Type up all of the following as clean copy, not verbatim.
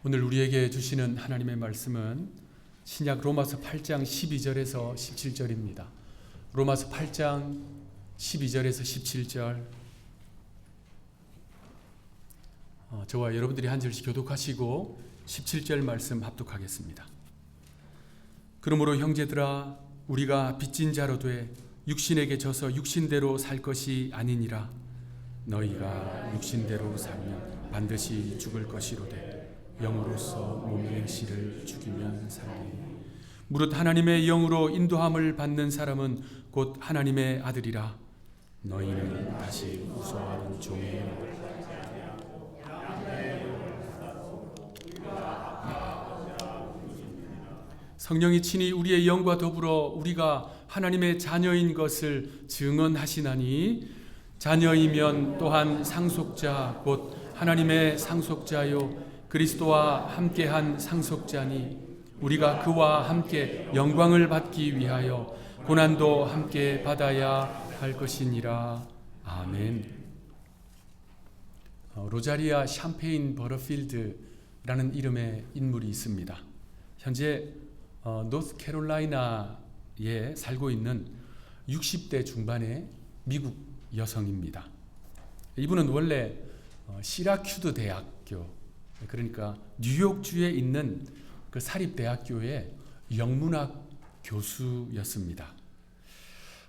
오늘 우리에게 주시는 하나님의 말씀은 신약 로마서 8장 12절에서 17절입니다. 로마서 8장 12절에서 17절 저와 여러분들이 한 절씩 교독하시고 17절 말씀 합독하겠습니다. 그러므로 형제들아 우리가 빚진 자로 돼 육신에게 져서 육신대로 살 것이 아니니라. 너희가 육신대로 살면 반드시 죽을 것이로되 영으로서 몸의 행실을 죽이면 살리니 무릇 하나님의 영으로 인도함을 받는 사람은 곧 하나님의 아들이라. 너희는 다시 무서워하는 종의 영을 성령이 친히 우리의 영과 더불어 우리가 하나님의 자녀인 것을 증언하시나니 자녀이면 또한 상속자 곧 하나님의 상속자요 그리스도와 함께한 상속자니 우리가 그와 함께 영광을 받기 위하여 고난도 함께 받아야 할 것이니라. 아멘. 로자리아 샴페인 버터필드라는 이름의 인물이 있습니다. 현재 노스캐롤라이나에 살고 있는 60대 중반의 미국 여성입니다. 이분은 원래 시라큐드 대학교, 그러니까 뉴욕주에 있는 그 사립대학교의 영문학 교수였습니다.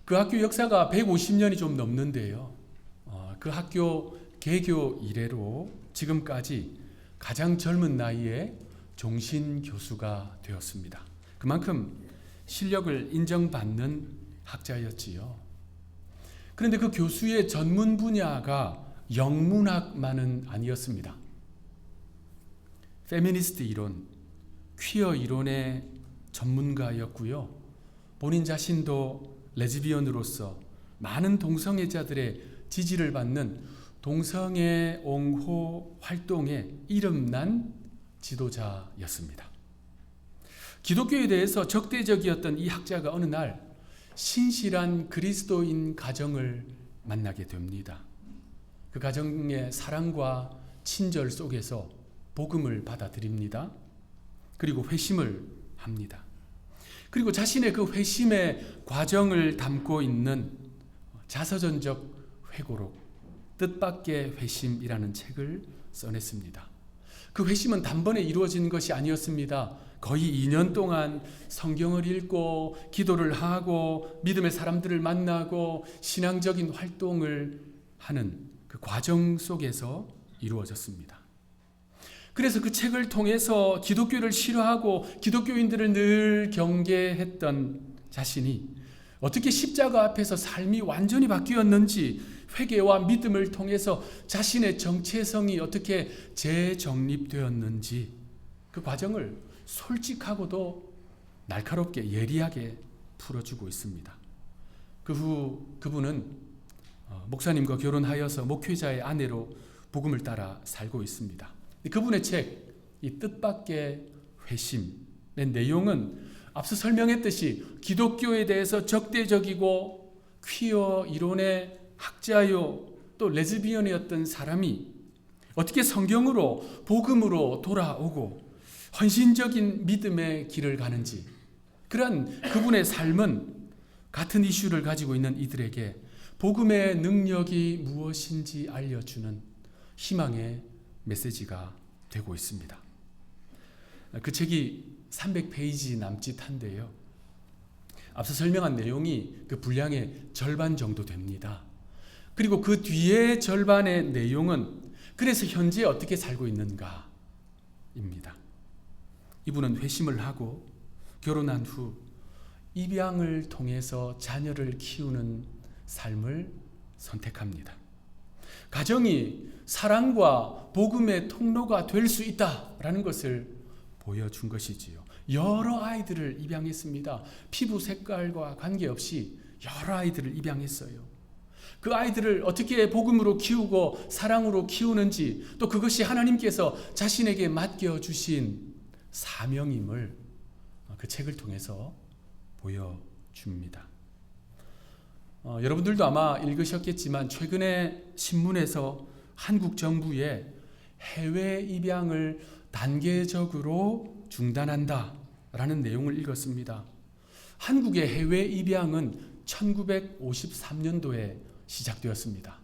그 학교 역사가 150년이 좀 넘는데요. 그 학교 개교 이래로 지금까지 가장 젊은 나이에 종신 교수가 되었습니다. 그만큼 실력을 인정받는 학자였지요. 그런데 그 교수의 전문 분야가 영문학만은 아니었습니다. 페미니스트 이론, 퀴어 이론의 전문가였고요. 본인 자신도 레즈비언으로서 많은 동성애자들의 지지를 받는 동성애 옹호 활동에 이름난 지도자였습니다. 기독교에 대해서 적대적이었던 이 학자가 어느 날 신실한 그리스도인 가정을 만나게 됩니다. 그 가정의 사랑과 친절 속에서 복음을 받아들입니다. 그리고 회심을 합니다. 그리고 자신의 그 회심의 과정을 담고 있는 자서전적 회고록 뜻밖의 회심이라는 책을 써냈습니다. 그 회심은 단번에 이루어진 것이 아니었습니다. 거의 2년 동안 성경을 읽고 기도를 하고 믿음의 사람들을 만나고 신앙적인 활동을 하는 그 과정 속에서 이루어졌습니다. 그래서 그 책을 통해서 기독교를 싫어하고 기독교인들을 늘 경계했던 자신이 어떻게 십자가 앞에서 삶이 완전히 바뀌었는지 회개와 믿음을 통해서 자신의 정체성이 어떻게 재정립되었는지 그 과정을 솔직하고도 날카롭게 예리하게 풀어주고 있습니다. 그 후 그분은 목사님과 결혼하여서 목회자의 아내로 복음을 따라 살고 있습니다. 그분의 책, 이 뜻밖의 회심의 내용은 앞서 설명했듯이 기독교에 대해서 적대적이고 퀴어 이론의 학자요 또 레즈비언이었던 사람이 어떻게 성경으로 복음으로 돌아오고 헌신적인 믿음의 길을 가는지, 그런 그분의 삶은 같은 이슈를 가지고 있는 이들에게 복음의 능력이 무엇인지 알려주는 희망의 메시지가 되고 있습니다. 그 책이 300페이지 남짓한데요. 앞서 설명한 내용이 그 분량의 절반 정도 됩니다. 그리고 그 뒤에 절반의 내용은 그래서 현재 어떻게 살고 있는가입니다. 이분은 회심을 하고 결혼한 후 입양을 통해서 자녀를 키우는 삶을 선택합니다. 가정이 사랑과 복음의 통로가 될 수 있다라는 것을 보여준 것이지요. 여러 아이들을 입양했습니다. 피부 색깔과 관계없이 여러 아이들을 입양했어요. 그 아이들을 어떻게 복음으로 키우고 사랑으로 키우는지, 또 그것이 하나님께서 자신에게 맡겨주신 사명임을 그 책을 통해서 보여줍니다. 여러분들도 아마 읽으셨겠지만 최근에 신문에서 한국 정부의 해외 입양을 단계적으로 중단한다라는 내용을 읽었습니다. 한국의 해외 입양은 1953년도에 시작되었습니다.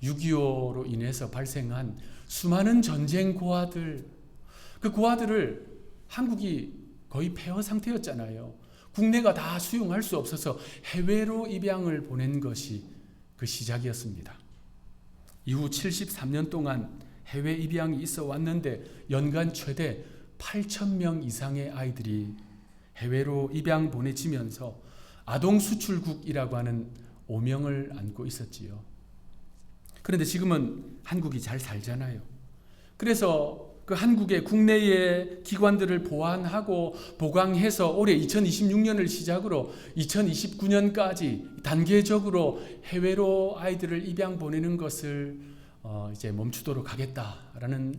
6.25로 인해서 발생한 수많은 전쟁 고아들, 그 고아들을 한국이 거의 폐허 상태였잖아요. 국내가 다 수용할 수 없어서 해외로 입양을 보낸 것이 그 시작이었습니다. 이후 73년 동안 해외 입양이 있어 왔는데 연간 최대 8,000명 이상의 아이들이 해외로 입양 보내지면서 아동 수출국이라고 하는 오명을 안고 있었지요. 그런데 지금은 한국이 잘 살잖아요. 그래서 그 한국의 국내의 기관들을 보완하고 보강해서 올해 2026년을 시작으로 2029년까지 단계적으로 해외로 아이들을 입양 보내는 것을 이제 멈추도록 하겠다라는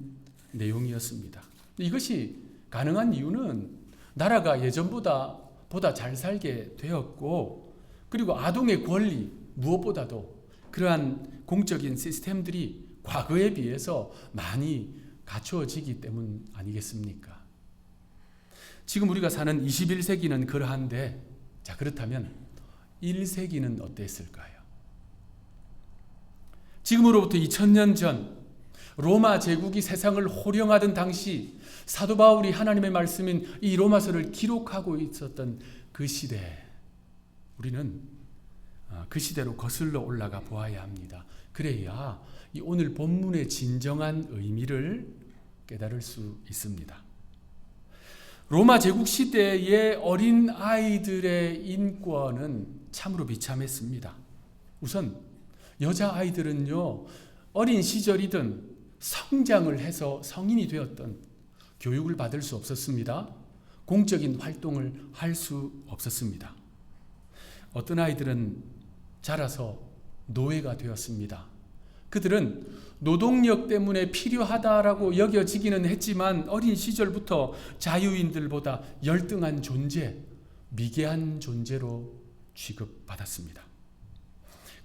내용이었습니다. 이것이 가능한 이유는 나라가 예전보다 잘 살게 되었고, 그리고 아동의 권리 무엇보다도 그러한 공적인 시스템들이 과거에 비해서 많이 갖추어지기 때문 아니겠습니까? 지금 우리가 사는 21세기는 그러한데, 자, 그렇다면 1세기는 어땠을까요? 지금으로부터 2000년 전 로마 제국이 세상을 호령하던 당시 사도 바울이 하나님의 말씀인 이 로마서를 기록하고 있었던 그 시대, 우리는 그 시대로 거슬러 올라가 보아야 합니다. 그래야 이 오늘 본문의 진정한 의미를 깨달을 수 있습니다. 로마 제국 시대의 어린 아이들의 인권은 참으로 비참했습니다. 우선 여자 아이들은요, 어린 시절이든 성장을 해서 성인이 되었던 교육을 받을 수 없었습니다. 공적인 활동을 할 수 없었습니다. 어떤 아이들은 자라서 노예가 되었습니다. 그들은 노동력 때문에 필요하다라고 여겨지기는 했지만 어린 시절부터 자유인들보다 열등한 존재, 미개한 존재로 취급받았습니다.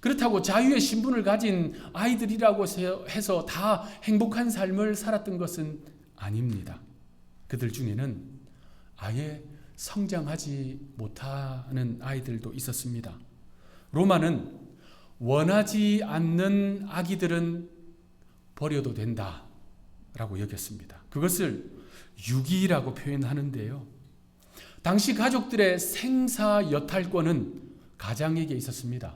그렇다고 자유의 신분을 가진 아이들이라고 해서 다 행복한 삶을 살았던 것은 아닙니다. 그들 중에는 아예 성장하지 못하는 아이들도 있었습니다. 로마는 원하지 않는 아기들은 버려도 된다라고 여겼습니다. 그것을 유기라고 표현하는데요. 당시 가족들의 생사 여탈권은 가장에게 있었습니다.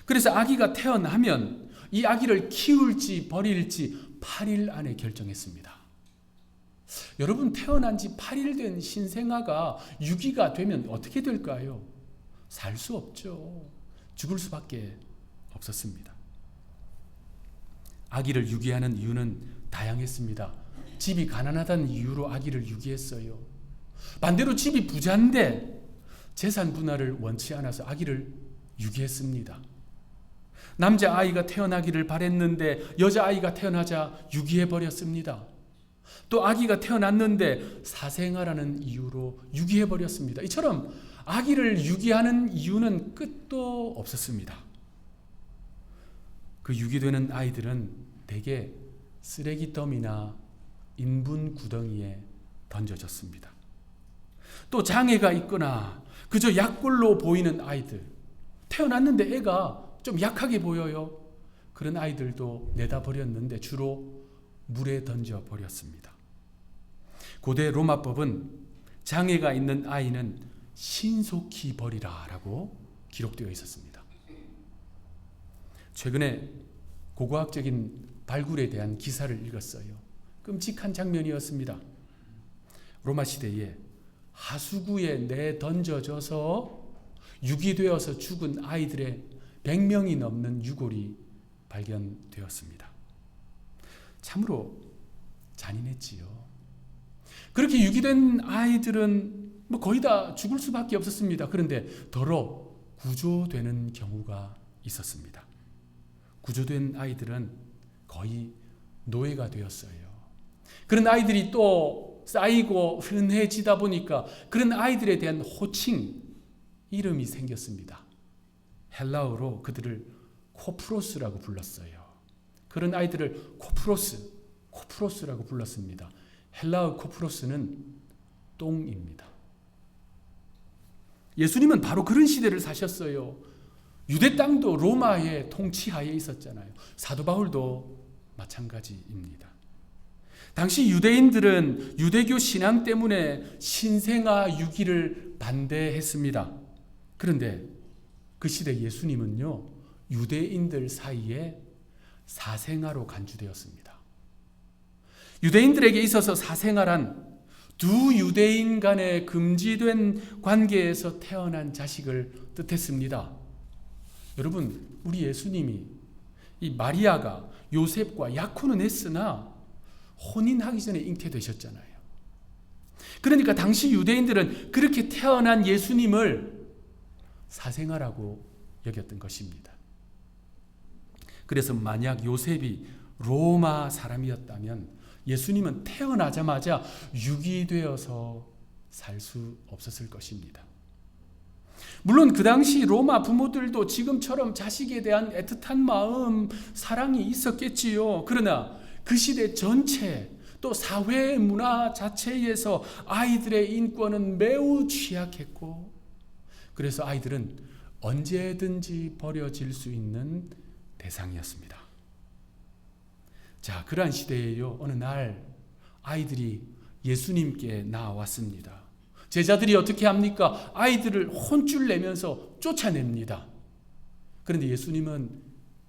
그래서 아기가 태어나면 이 아기를 키울지 버릴지 8일 안에 결정했습니다. 여러분, 태어난 지 8일 된 신생아가 유기가 되면 어떻게 될까요? 살 수 없죠. 죽을 수밖에 없었습니다. 아기를 유기하는 이유는 다양했습니다. 집이 가난하다는 이유로 아기를 유기했어요. 반대로 집이 부자인데 재산 분할을 원치 않아서 아기를 유기했습니다. 남자아이가 태어나기를 바랬는데 여자아이가 태어나자 유기해버렸습니다. 또 아기가 태어났는데 사생아라는 이유로 유기해버렸습니다. 이처럼 아기를 유기하는 이유는 끝도 없었습니다. 그 유기되는 아이들은 대개 쓰레기더미나 인분 구덩이에 던져졌습니다. 또 장애가 있거나 그저 약골로 보이는 아이들, 태어났는데 애가 좀 약하게 보여요. 그런 아이들도 내다 버렸는데 주로 물에 던져 버렸습니다. 고대 로마법은 장애가 있는 아이는 신속히 버리라라고 기록되어 있었습니다. 최근에 고고학적인 발굴에 대한 기사를 읽었어요. 끔찍한 장면이었습니다. 로마 시대에 하수구에 내던져져서 유기되어서 죽은 아이들의 100명이 넘는 유골이 발견되었습니다. 참으로 잔인했지요. 그렇게 유기된 아이들은 거의 다 죽을 수밖에 없었습니다. 그런데 더러 구조되는 경우가 있었습니다. 구조된 아이들은 거의 노예가 되었어요. 그런 아이들이 또 쌓이고 흔해지다 보니까 그런 아이들에 대한 호칭, 이름이 생겼습니다. 헬라어로 그들을 코프로스라고 불렀어요. 그런 아이들을 코프로스, 코프로스라고 불렀습니다. 헬라어 코프로스는 똥입니다. 예수님은 바로 그런 시대를 사셨어요. 유대 땅도 로마의 통치하에 있었잖아요. 사도 바울도 마찬가지입니다. 당시 유대인들은 유대교 신앙 때문에 신생아 유기를 반대했습니다. 그런데 그 시대 예수님은요, 유대인들 사이에 사생아로 간주되었습니다. 유대인들에게 있어서 사생아란 두 유대인 간의 금지된 관계에서 태어난 자식을 뜻했습니다. 여러분, 우리 예수님이 이 마리아가 요셉과 약혼은 했으나 혼인하기 전에 잉태되셨잖아요. 그러니까 당시 유대인들은 그렇게 태어난 예수님을 사생아라고 여겼던 것입니다. 그래서 만약 요셉이 로마 사람이었다면 예수님은 태어나자마자 유기되어서 살 수 없었을 것입니다. 물론 그 당시 로마 부모들도 지금처럼 자식에 대한 애틋한 마음, 사랑이 있었겠지요. 그러나 그 시대 전체, 또 사회 문화 자체에서 아이들의 인권은 매우 취약했고, 그래서 아이들은 언제든지 버려질 수 있는 대상이었습니다. 자, 그러한 시대에요, 어느 날 아이들이 예수님께 나왔습니다. 제자들이 어떻게 합니까? 아이들을 혼쭐 내면서 쫓아냅니다. 그런데 예수님은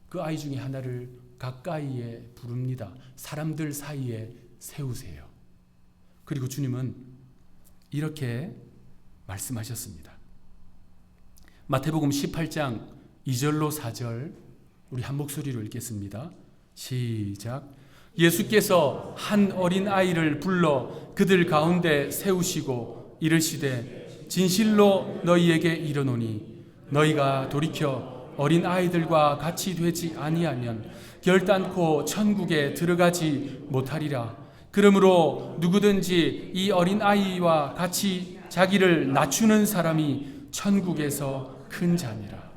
그 아이 중에 하나를 가까이에 부릅니다. 사람들 사이에 세우세요. 그리고 주님은 이렇게 말씀하셨습니다. 마태복음 18장 2절로 4절 우리 한 목소리로 읽겠습니다. 시작. 예수께서 한 어린 아이를 불러 그들 가운데 세우시고 이르시되 진실로 너희에게 이르노니 너희가 돌이켜 어린 아이들과 같이 되지 아니하면 결단코 천국에 들어가지 못하리라. 그러므로 누구든지 이 어린 아이와 같이 자기를 낮추는 사람이 천국에서 큰 자니라.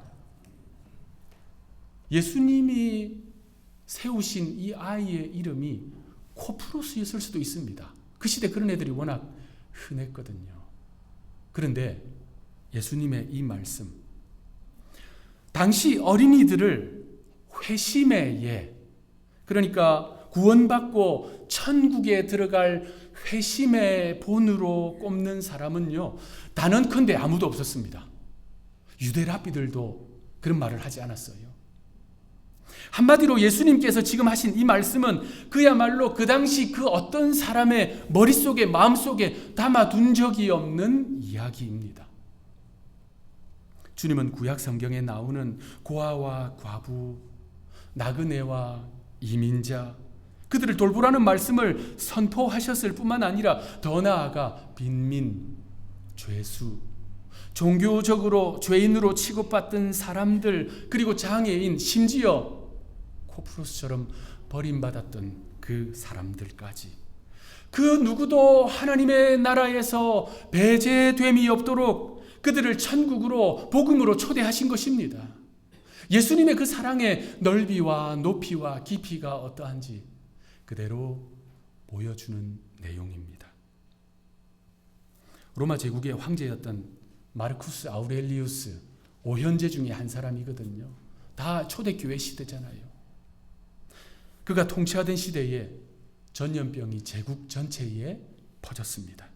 예수님이 세우신 이 아이의 이름이 코프로스였을 수도 있습니다. 그 시대 그런 애들이 워낙 흔했거든요. 그런데 예수님의 이 말씀, 당시 어린이들을 회심의 예, 그러니까 구원받고 천국에 들어갈 회심의 본으로 꼽는 사람은요, 단언컨대 아무도 없었습니다. 유대 랍비들도 그런 말을 하지 않았어요. 한마디로 예수님께서 지금 하신 이 말씀은 그야말로 그 당시 그 어떤 사람의 머릿속에 마음속에 담아둔 적이 없는 이야기입니다. 주님은 구약 성경에 나오는 고아와 과부, 나그네와 이민자, 그들을 돌보라는 말씀을 선포하셨을 뿐만 아니라 더 나아가 빈민, 죄수, 종교적으로 죄인으로 취급받던 사람들, 그리고 장애인, 심지어 코프로스처럼 버림받았던 그 사람들까지 그 누구도 하나님의 나라에서 배제됨이 없도록 그들을 천국으로 복음으로 초대하신 것입니다. 예수님의 그 사랑의 넓이와 높이와 깊이가 어떠한지 그대로 보여주는 내용입니다. 로마 제국의 황제였던 마르쿠스 아우렐리우스, 오현제 중에 한 사람이거든요. 다 초대교회 시대잖아요. 그가 통치하던 시대에 전염병이 제국 전체에 퍼졌습니다.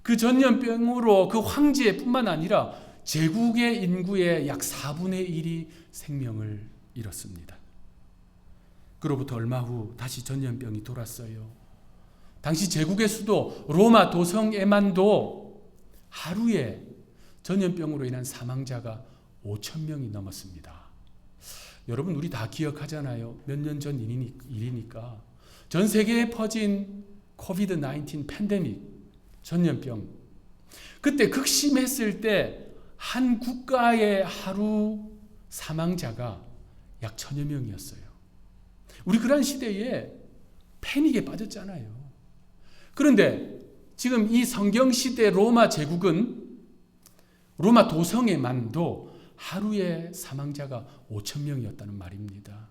그 전염병으로 그 황제뿐만 아니라 제국의 인구의 약 4분의 1이 생명을 잃었습니다. 그로부터 얼마 후 다시 전염병이 돌았어요. 당시 제국의 수도 로마 도성에만도 하루에 전염병으로 인한 사망자가 5,000명이 넘었습니다. 여러분, 우리 다 기억하잖아요. 몇 년 전 일이니까. 전 세계에 퍼진 코비드-19 팬데믹, 전염병. 그때 극심했을 때 한 국가의 하루 사망자가 약 1,000여 명이었어요. 우리 그런 시대에 패닉에 빠졌잖아요. 그런데 지금 이 성경시대 로마 제국은 로마 도성에만도 하루에 사망자가 5,000명이었다는 말입니다.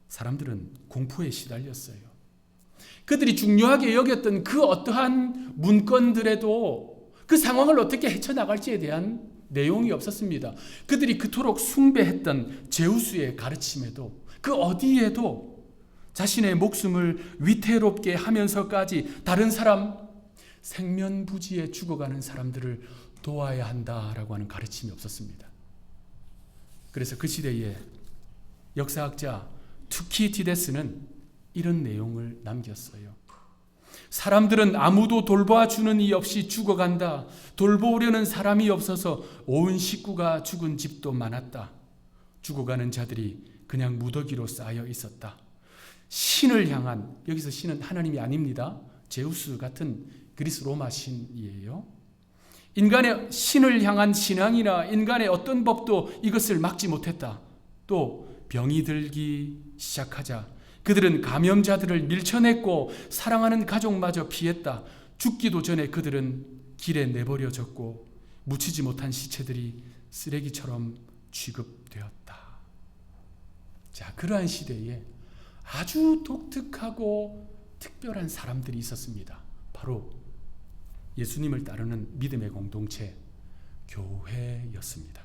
사람들은 공포에 시달렸어요. 그들이 중요하게 여겼던 그 어떠한 문건들에도 그 상황을 어떻게 헤쳐나갈지에 대한 내용이 없었습니다. 그들이 그토록 숭배했던 제우스의 가르침에도 그 어디에도 자신의 목숨을 위태롭게 하면서까지 다른 사람, 생면부지에 죽어가는 사람들을 도와야 한다라고 하는 가르침이 없었습니다. 그래서 그 시대에 역사학자 투키디데스는 이런 내용을 남겼어요. 사람들은 아무도 돌봐주는 이 없이 죽어간다. 돌보려는 사람이 없어서 온 식구가 죽은 집도 많았다. 죽어가는 자들이 그냥 무더기로 쌓여 있었다. 신을 향한, 여기서 신은 하나님이 아닙니다. 제우스 같은 그리스 로마 신이에요. 인간의 신을 향한 신앙이나 인간의 어떤 법도 이것을 막지 못했다. 또 병이 들기 시작하자 그들은 감염자들을 밀쳐냈고 사랑하는 가족마저 피했다. 죽기도 전에 그들은 길에 내버려졌고 묻히지 못한 시체들이 쓰레기처럼 취급되었다. 자, 그러한 시대에 아주 독특하고 특별한 사람들이 있었습니다. 바로 예수님을 따르는 믿음의 공동체, 교회였습니다.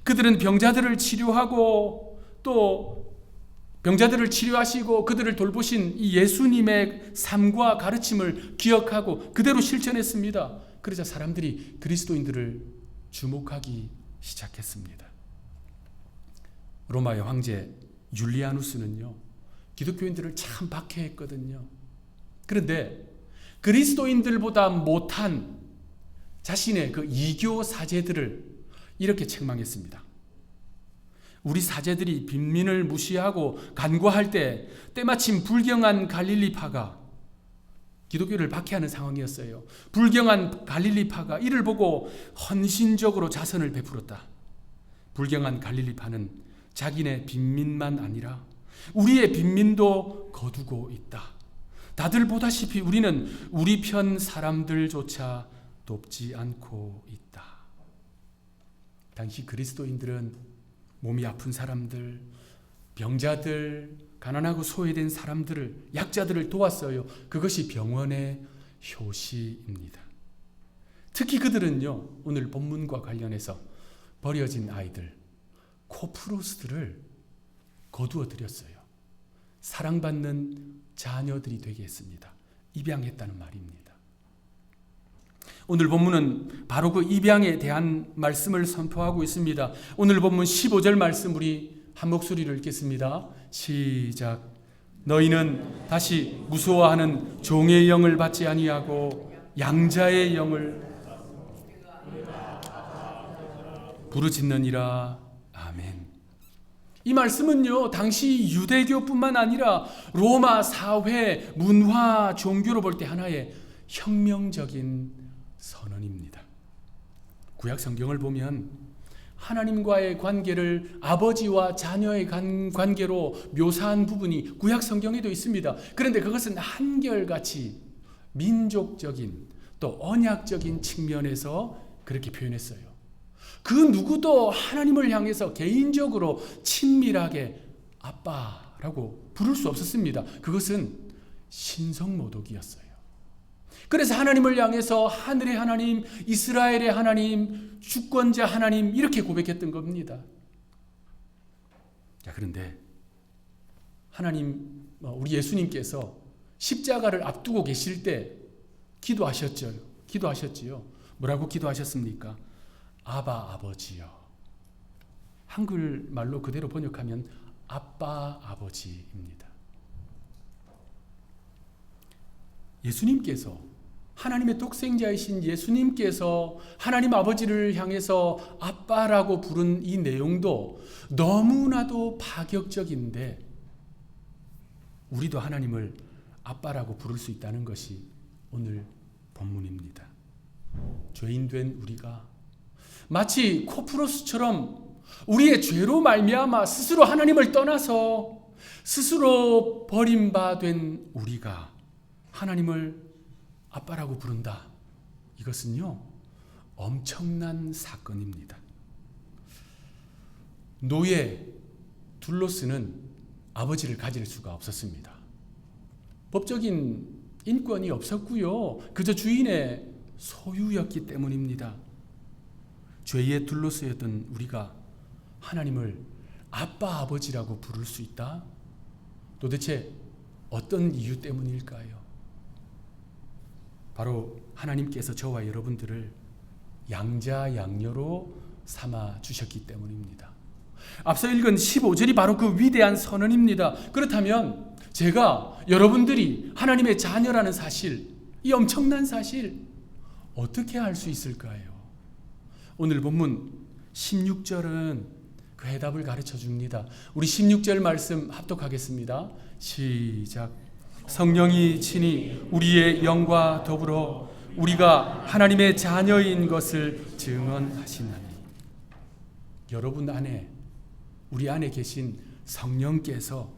그들은 병자들을 치료하고 또 병자들을 치료하시고 그들을 돌보신 이 예수님의 삶과 가르침을 기억하고 그대로 실천했습니다. 그러자 사람들이 그리스도인들을 주목하기 시작했습니다. 로마의 황제 율리아누스는요, 기독교인들을 참 박해했거든요. 그런데 그리스도인들보다 못한 자신의 그 이교 사제들을 이렇게 책망했습니다. 우리 사제들이 빈민을 무시하고 간구할 때 때마침 불경한 갈릴리파가, 기독교를 박해하는 상황이었어요. 불경한 갈릴리파가 이를 보고 헌신적으로 자선을 베풀었다. 불경한 갈릴리파는 자기네 빈민만 아니라 우리의 빈민도 거두고 있다. 다들 보다시피 우리는 우리 편 사람들조차 돕지 않고 있다. 당시 그리스도인들은 몸이 아픈 사람들, 병자들, 가난하고 소외된 사람들을, 약자들을 도왔어요. 그것이 병원의 효시입니다. 특히 그들은요, 오늘 본문과 관련해서 버려진 아이들, 코프로스들을 거두어 드렸어요. 사랑받는 자녀들이 되게 했습니다. 입양했다는 말입니다. 오늘 본문은 바로 그 입양에 대한 말씀을 선포하고 있습니다. 오늘 본문 15절 말씀 우리 한 목소리를 읽겠습니다. 시작. 너희는 다시 무서워하는 종의 영을 받지 아니하고 양자의 영을 부르짖느니라. 아멘. 이 말씀은요, 당시 유대교뿐만 아니라 로마 사회, 문화, 종교로 볼 때 하나의 혁명적인 선언입니다. 구약 성경을 보면 하나님과의 관계를 아버지와 자녀의 관계로 묘사한 부분이 구약 성경에도 있습니다. 그런데 그것은 한결같이 민족적인 또 언약적인 측면에서 그렇게 표현했어요. 그 누구도 하나님을 향해서 개인적으로 친밀하게 아빠라고 부를 수 없었습니다. 그것은 신성모독이었어요. 그래서 하나님을 향해서 하늘의 하나님, 이스라엘의 하나님, 주권자 하나님 이렇게 고백했던 겁니다. 자, 그런데 하나님, 우리 예수님께서 십자가를 앞두고 계실 때 기도하셨지요. 뭐라고 기도하셨습니까? 아바 아버지요. 한글말로 그대로 번역하면 아빠 아버지입니다. 예수님께서, 하나님의 독생자이신 예수님께서 하나님 아버지를 향해서 아빠라고 부른 이 내용도 너무나도 파격적인데 우리도 하나님을 아빠라고 부를 수 있다는 것이 오늘 본문입니다. 죄인된 우리가 마치 코프로스처럼 우리의 죄로 말미암아 스스로 하나님을 떠나서 스스로 버림받은 우리가 하나님을 아빠라고 부른다. 이것은요, 엄청난 사건입니다. 노예 둘로스는 아버지를 가질 수가 없었습니다. 법적인 인권이 없었고요. 그저 주인의 소유였기 때문입니다. 죄에 둘러쓰였던 우리가 하나님을 아빠, 아버지라고 부를 수 있다? 도대체 어떤 이유 때문일까요? 바로 하나님께서 저와 여러분들을 양자, 양녀로 삼아 주셨기 때문입니다. 앞서 읽은 15절이 바로 그 위대한 선언입니다. 그렇다면 제가 여러분들이 하나님의 자녀라는 사실, 이 엄청난 사실 어떻게 알 수 있을까요? 오늘 본문 16절은 그 해답을 가르쳐 줍니다. 우리 16절 말씀 합독하겠습니다. 시작. 성령이 친히 우리의 영과 더불어 우리가 하나님의 자녀인 것을 증언하시나니. 여러분 안에, 우리 안에 계신 성령께서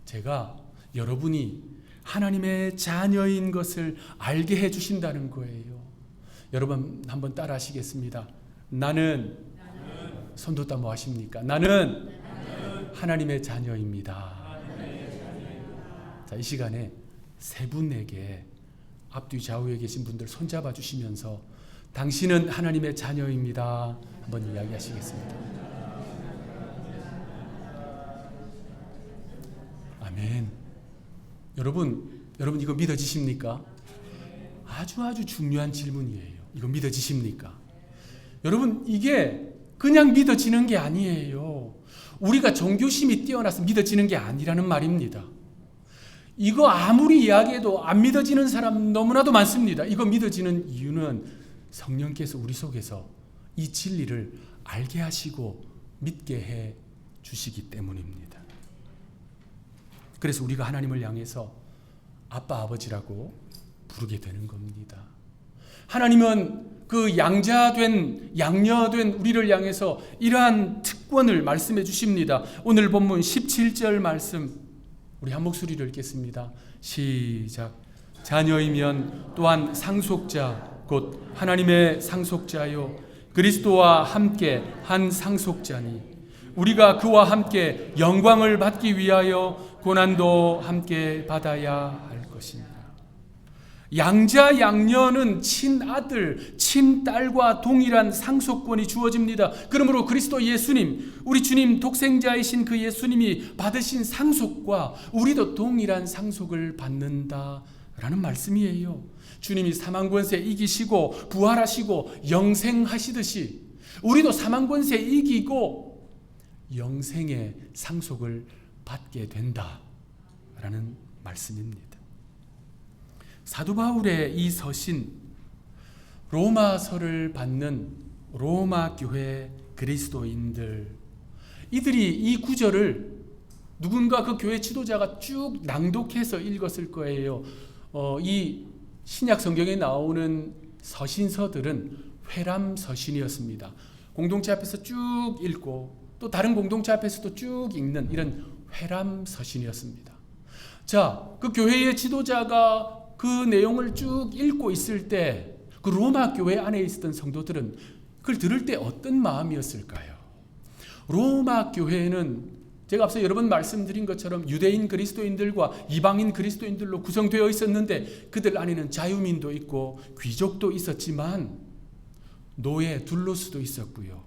제가 여러분이 하나님의 자녀인 것을 알게 해주신다는 거예요. 여러분 한번 따라 하시겠습니다. 나는 손도 뭐 하십니까? 나는 하나님의 자녀입니다. 자, 이 시간에 세 분에게 앞뒤 좌우에 계신 분들 손잡아 주시면서 당신은 하나님의 자녀입니다. 한번 이야기하시겠습니다. 아멘. 여러분 이거 믿어지십니까? 아주 중요한 질문이에요. 이거 믿어지십니까? 여러분, 이게 그냥 믿어지는 게 아니에요. 우리가 종교심이 뛰어나서 믿어지는 게 아니라는 말입니다. 이거 아무리 이야기해도 안 믿어지는 사람 너무나도 많습니다. 이거 믿어지는 이유는 성령께서 우리 속에서 이 진리를 알게 하시고 믿게 해 주시기 때문입니다. 그래서 우리가 하나님을 향해서 아빠, 아버지라고 부르게 되는 겁니다. 하나님은 그 양녀된 우리를 향해서 이러한 특권을 말씀해 주십니다. 오늘 본문 17절 말씀 우리 한 목소리를 읽겠습니다. 시작. 자녀이면 또한 상속자 곧 하나님의 상속자요 그리스도와 함께 한 상속자니 우리가 그와 함께 영광을 받기 위하여 고난도 함께 받아야 할 것입니다. 양자 양녀는 친아들, 친딸과 동일한 상속권이 주어집니다. 그러므로 그리스도 예수님, 우리 주님 독생자이신 그 예수님이 받으신 상속과 우리도 동일한 상속을 받는다라는 말씀이에요. 주님이 사망 권세 이기시고 부활하시고 영생하시듯이 우리도 사망 권세 이기고 영생의 상속을 받게 된다라는 말씀입니다. 사도 바울의 이 서신, 로마서를 받는 로마 교회 그리스도인들, 이들이 이 구절을 누군가 그 교회 지도자가 쭉 낭독해서 읽었을 거예요. 이 신약 성경에 나오는 서신서들은 회람 서신이었습니다. 공동체 앞에서 쭉 읽고 또 다른 공동체 앞에서도 쭉 읽는 이런 회람 서신이었습니다. 자, 그 교회의 지도자가 그 내용을 쭉 읽고 있을 때 그 로마 교회 안에 있었던 성도들은 그걸 들을 때 어떤 마음이었을까요? 로마 교회는 제가 앞서 여러 번 말씀드린 것처럼 유대인 그리스도인들과 이방인 그리스도인들로 구성되어 있었는데 그들 안에는 자유민도 있고 귀족도 있었지만 노예 둘로스도 있었고요.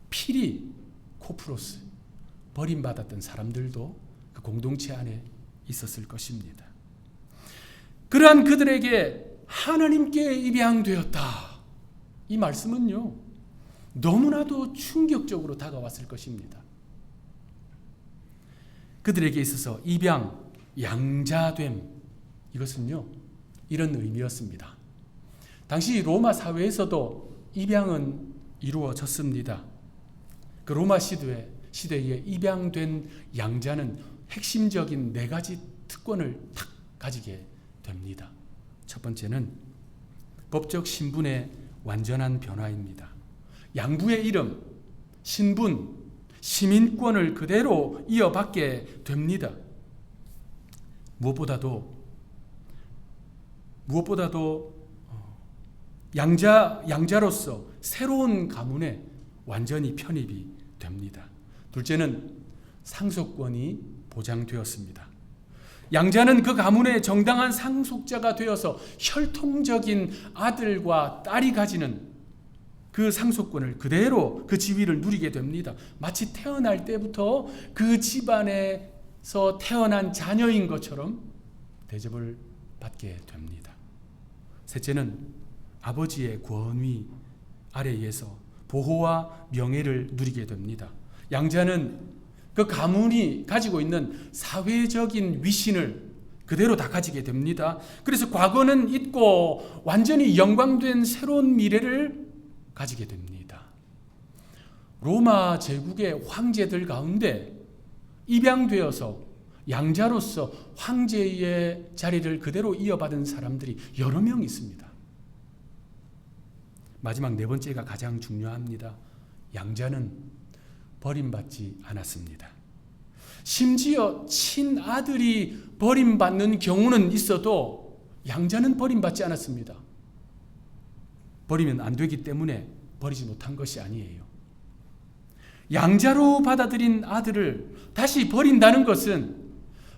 피리 코프로스 버림받았던 사람들도 그 공동체 안에 있었을 것입니다. 그러한 그들에게 하나님께 입양되었다. 이 말씀은요, 너무나도 충격적으로 다가왔을 것입니다. 그들에게 있어서 입양, 양자됨, 이것은요, 이런 의미였습니다. 당시 로마 사회에서도 입양은 이루어졌습니다. 그 로마 시대에 입양된 양자는 핵심적인 4가지 특권을 탁 가지게 됩니다. 첫 번째는 법적 신분의 완전한 변화입니다. 양부의 이름, 신분, 시민권을 그대로 이어받게 됩니다. 무엇보다도 양자로서 새로운 가문에 완전히 편입이 됩니다. 둘째는 상속권이 보장되었습니다. 양자는 그 가문의 정당한 상속자가 되어서 혈통적인 아들과 딸이 가지는 그 상속권을 그대로 그 지위를 누리게 됩니다. 마치 태어날 때부터 그 집안에서 태어난 자녀인 것처럼 대접을 받게 됩니다. 셋째는 아버지의 권위 아래에서 보호와 명예를 누리게 됩니다. 양자는 그 가문이 가지고 있는 사회적인 위신을 그대로 다 가지게 됩니다. 그래서 과거는 잊고 완전히 영광된 새로운 미래를 가지게 됩니다. 로마 제국의 황제들 가운데 입양되어서 양자로서 황제의 자리를 그대로 이어받은 사람들이 여러 명 있습니다. 마지막 네 번째가 가장 중요합니다. 양자는 버림받지 않았습니다. 심지어 친아들이 버림받는 경우는 있어도 양자는 버림받지 않았습니다. 버리면 안 되기 때문에 버리지 못한 것이 아니에요. 양자로 받아들인 아들을 다시 버린다는 것은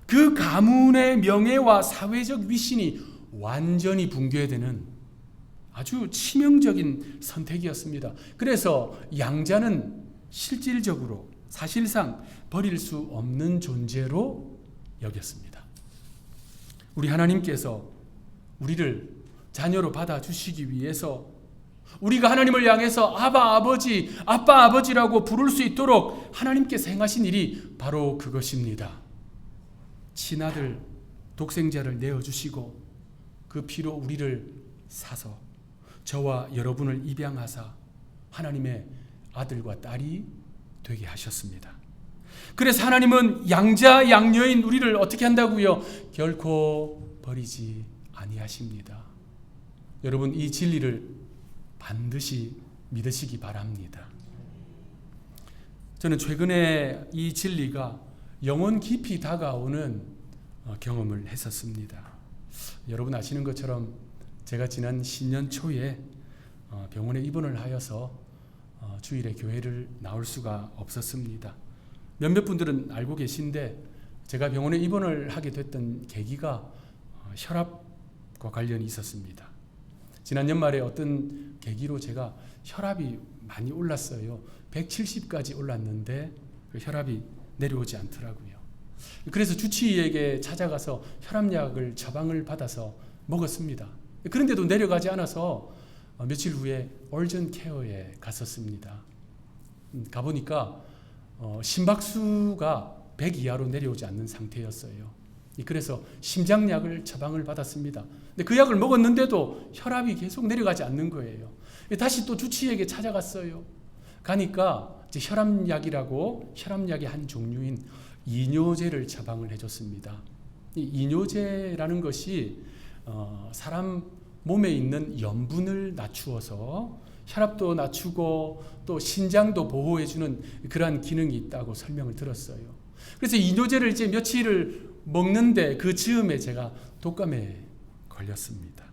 그 가문의 명예와 사회적 위신이 완전히 붕괴되는 아주 치명적인 선택이었습니다. 그래서 양자는 실질적으로 사실상 버릴 수 없는 존재로 여겼습니다. 우리 하나님께서 우리를 자녀로 받아주시기 위해서 우리가 하나님을 향해서 아바 아버지, 아빠 아버지라고 부를 수 있도록 하나님께서 행하신 일이 바로 그것입니다. 친아들, 독생자를 내어주시고 그 피로 우리를 사서 저와 여러분을 입양하사 하나님의 아들과 딸이 되게 하셨습니다. 그래서 하나님은 양자 양녀인 우리를 어떻게 한다고요? 결코 버리지 아니하십니다. 여러분 이 진리를 반드시 믿으시기 바랍니다. 저는 최근에 이 진리가 영혼 깊이 다가오는 경험을 했었습니다. 여러분 아시는 것처럼 제가 지난 신년 초에 병원에 입원을 하여서 주일에 교회를 나올 수가 없었습니다. 몇몇 분들은 알고 계신데 제가 병원에 입원을 하게 됐던 계기가 혈압과 관련이 있었습니다. 지난 연말에 어떤 계기로 제가 혈압이 많이 올랐어요. 170까지 올랐는데 혈압이 내려오지 않더라고요. 그래서 주치의에게 찾아가서 혈압약을 처방을 받아서 먹었습니다. 그런데도 내려가지 않아서 며칠 후에 얼전 케어에 갔었습니다. 가보니까 심박수가 100 이하로 내려오지 않는 상태였어요. 그래서 심장약을 처방을 받았습니다. 근데 그 약을 먹었는데도 혈압이 계속 내려가지 않는 거예요. 다시 또 주치의에게 찾아갔어요. 가니까 이제 혈압약의 한 종류인 이뇨제를 처방을 해줬습니다. 이 이뇨제라는 것이 사람 몸에 있는 염분을 낮추어서 혈압도 낮추고 또 신장도 보호해주는 그러한 기능이 있다고 설명을 들었어요. 그래서 이뇨제를 이제 며칠을 먹는데 그 즈음에 제가 독감에 걸렸습니다.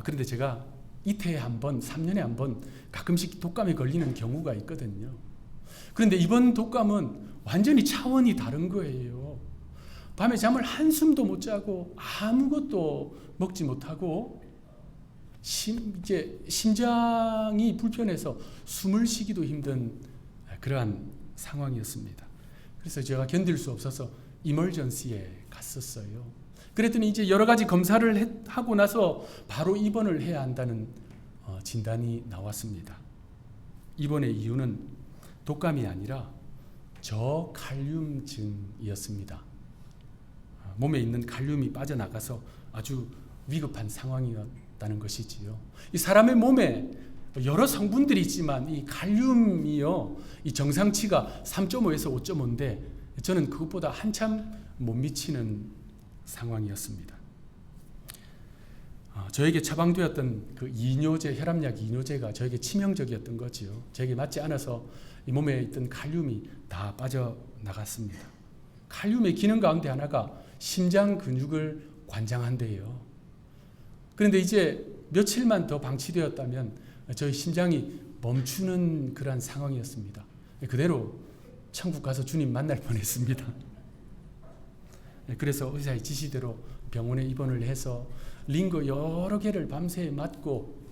그런데 제가 이태에 한 번, 3년에 한 번 가끔씩 독감에 걸리는 경우가 있거든요. 그런데 이번 독감은 완전히 차원이 다른 거예요. 밤에 잠을 한숨도 못 자고 아무것도 먹지 못하고 심장이 불편해서 숨을 쉬기도 힘든 그러한 상황이었습니다. 그래서 제가 견딜 수 없어서 이멀전시에 갔었어요. 그랬더니 이제 여러 가지 검사를 하고 나서 바로 입원을 해야 한다는 진단이 나왔습니다. 입원의 이유는 독감이 아니라 저칼륨증이었습니다. 몸에 있는 칼륨이 빠져나가서 아주 위급한 상황이었다는 것이지요. 이 사람의 몸에 여러 성분들이 있지만 이 칼륨이요, 이 정상치가 3.5에서 5.5인데 저는 그것보다 한참 못 미치는 상황이었습니다. 저에게 처방되었던 그 이뇨제, 혈압약 이뇨제가 저에게 치명적이었던 거지요. 저에게 맞지 않아서 이 몸에 있던 칼륨이 다 빠져나갔습니다. 칼륨의 기능 가운데 하나가 심장 근육을 관장한대요. 그런데 이제 며칠만 더 방치되었다면 저희 심장이 멈추는 그러한 상황이었습니다. 그대로 천국 가서 주님 만날 뻔했습니다. 그래서 의사의 지시대로 병원에 입원을 해서 링거 여러 개를 밤새 맞고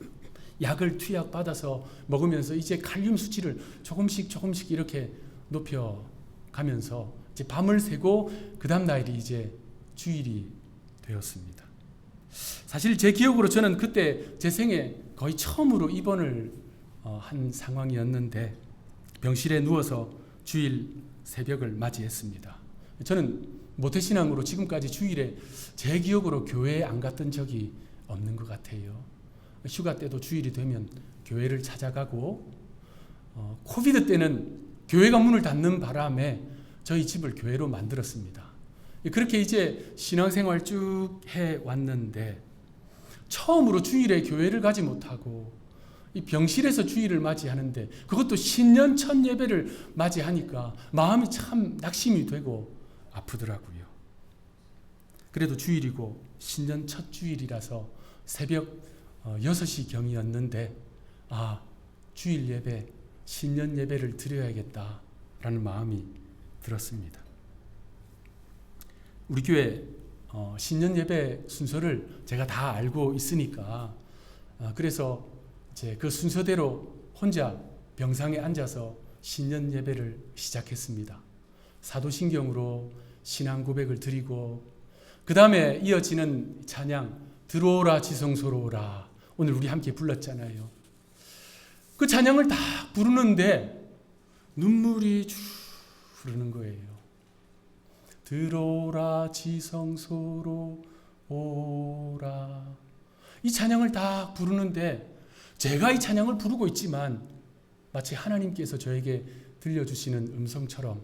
약을 투약 받아서 먹으면서 이제 칼륨 수치를 조금씩 이렇게 높여가면서 이제 밤을 새고 그 다음 날이 이제 주일이 되었습니다. 사실 제 기억으로 저는 그때 제 생에 거의 처음으로 입원을 한 상황이었는데 병실에 누워서 주일 새벽을 맞이했습니다. 저는 모태신앙으로 지금까지 주일에 제 기억으로 교회에 안 갔던 적이 없는 것 같아요. 휴가 때도 주일이 되면 교회를 찾아가고 코비드 때는 교회가 문을 닫는 바람에 저희 집을 교회로 만들었습니다. 그렇게 이제 신앙생활 쭉 해왔는데 처음으로 주일에 교회를 가지 못하고 이 병실에서 주일을 맞이하는데 그것도 신년 첫 예배를 맞이하니까 마음이 참 낙심이 되고 아프더라고요. 그래도 주일이고 신년 첫 주일이라서 새벽 6시 경이었는데 주일 예배, 신년 예배를 드려야겠다라는 마음이 들었습니다. 우리 교회 신년 예배 순서를 제가 다 알고 있으니까 그래서 이제 그 순서대로 혼자 병상에 앉아서 신년 예배를 시작했습니다. 사도신경으로 신앙 고백을 드리고 그 다음에 이어지는 찬양 들어오라 지성소로 오라 오늘 우리 함께 불렀잖아요. 그 찬양을 다 부르는데 눈물이 쭉 흐르는 거예요. 들어오라 지성소로 오라. 이 찬양을 다 부르는데 제가 이 찬양을 부르고 있지만 마치 하나님께서 저에게 들려주시는 음성처럼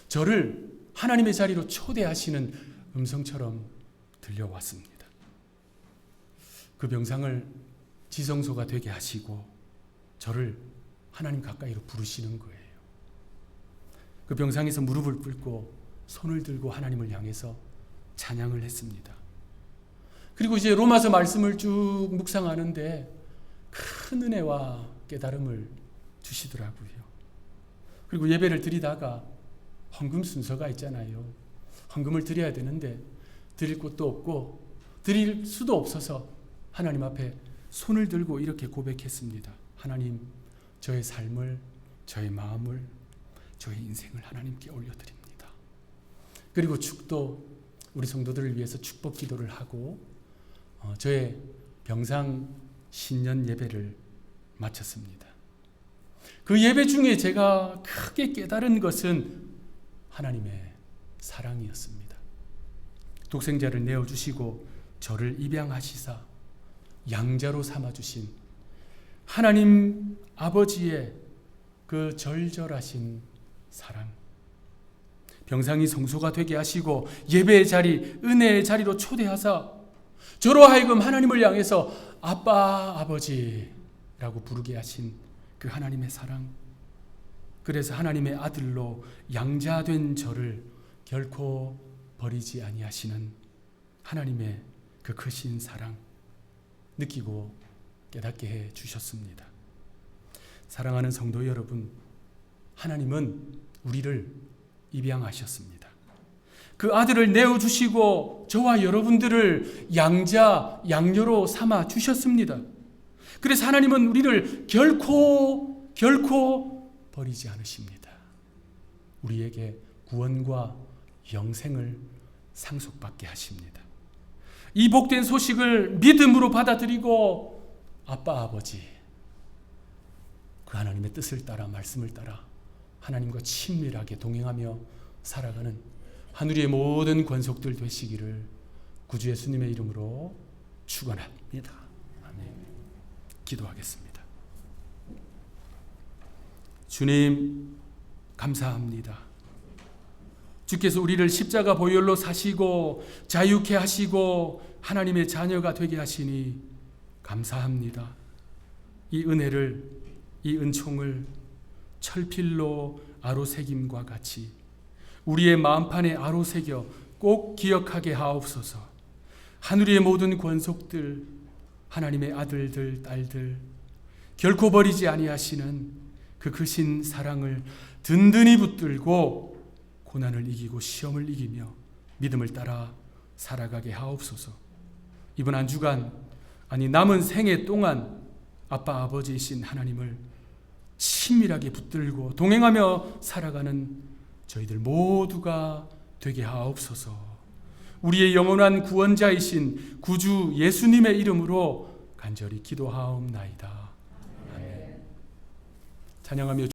저를 하나님의 자리로 초대하시는 음성처럼 들려왔습니다. 그 병상을 지성소가 되게 하시고 저를 하나님 가까이로 부르시는 거예요. 그 병상에서 무릎을 꿇고 손을 들고 하나님을 향해서 찬양을 했습니다. 그리고 이제 로마서 말씀을 쭉 묵상하는데 큰 은혜와 깨달음을 주시더라고요. 그리고 예배를 드리다가 헌금 순서가 있잖아요. 헌금을 드려야 되는데 드릴 곳도 없고 드릴 수도 없어서 하나님 앞에 손을 들고 이렇게 고백했습니다. 하나님, 저의 삶을, 저의 마음을, 저의 인생을 하나님께 올려드립니다. 그리고 축도 우리 성도들을 위해서 축복 기도를 하고 저의 병상 신년 예배를 마쳤습니다. 그 예배 중에 제가 크게 깨달은 것은 하나님의 사랑이었습니다. 독생자를 내어주시고 저를 입양하시사 양자로 삼아주신 하나님 아버지의 그 절절하신 사랑, 병상이 성소가 되게 하시고 예배의 자리, 은혜의 자리로 초대하사 저로 하여금 하나님을 향해서 아빠, 아버지라고 부르게 하신 그 하나님의 사랑, 그래서 하나님의 아들로 양자된 저를 결코 버리지 아니하시는 하나님의 그 크신 사랑 느끼고 깨닫게 해 주셨습니다. 사랑하는 성도 여러분, 하나님은 우리를 입양하셨습니다. 그 아들을 내어주시고 저와 여러분들을 양자, 양녀로 삼아 주셨습니다. 그래서 하나님은 우리를 결코 버리지 않으십니다. 우리에게 구원과 영생을 상속받게 하십니다. 이 복된 소식을 믿음으로 받아들이고 아빠, 아버지, 그 하나님의 뜻을 따라 말씀을 따라 하나님과 친밀하게 동행하며 살아가는 하늘의 모든 권속들 되시기를 구주 예수님의 이름으로 축원합니다. 아멘. 기도하겠습니다. 주님, 감사합니다. 주께서 우리를 십자가 보혈로 사시고 자유케 하시고 하나님의 자녀가 되게 하시니 감사합니다. 이 은혜를, 이 은총을 철필로 아로새김과 같이 우리의 마음판에 아로새겨 꼭 기억하게 하옵소서. 하늘의 모든 권속들, 하나님의 아들들, 딸들, 결코 버리지 아니하시는 그 크신 사랑을 든든히 붙들고 고난을 이기고 시험을 이기며 믿음을 따라 살아가게 하옵소서. 이번 한 주간, 아니 남은 생애 동안 아빠 아버지이신 하나님을 친밀하게 붙들고 동행하며 살아가는 저희들 모두가 되게 하옵소서. 우리의 영원한 구원자이신 구주 예수님의 이름으로 간절히 기도하옵나이다. 아멘. 찬양하며